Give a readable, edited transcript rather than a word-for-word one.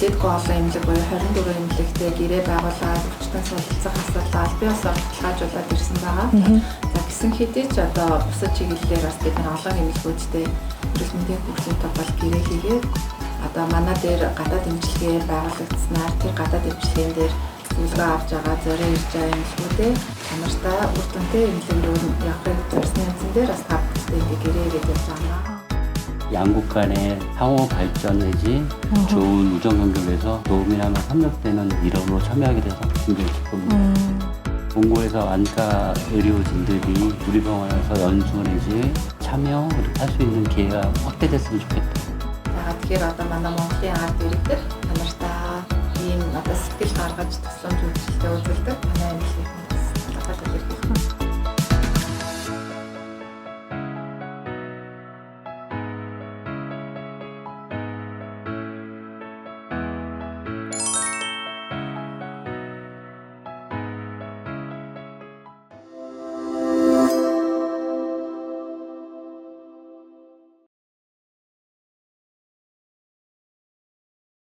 Мэдээдгүй олон эмнэлэг буюу 24 эмнэлэгтэй гэрээ байгуулаад өвчтөн суралцах асуудал аль биес баталгаажуулаад ирсэн байгаа. За гисэн хэдий ч одоо бусад чиглэлээр бас бид нар олон эмнэлгүүдтэй эрүүл мэндийн хөгжлийн тухай гэрээ хийгээд одоо манай дээр гадаад эмчилгээ байгуулагдсанаар тэр гадаад эмчилгээнд дээр зөвлөгөө авч байгаа зорио ирж байгаа эмнэлгүүдээ чанартай үр дүнтэй эмнэлэг рүү явахыг зорьсны юмсан дээр бас та бүхэнд гэрээ хийгээд явж байгаа. 양국 간의 상호 발전 내지 좋은 우정 관계에서 도움이나마 협력되는 일원으로 참여하게 돼서 굉장히 기쁩니다. 본고에서 안과 의료진들이 우리 병원에서 연수 내지 참여 그리고 할 수 있는 기회가 확대됐으면 좋겠다. Тэгэхээр одоо манай Монголын ард иргэд чанартай ийм одоо сэтгэл гаргаж тусламж үйлчилгээ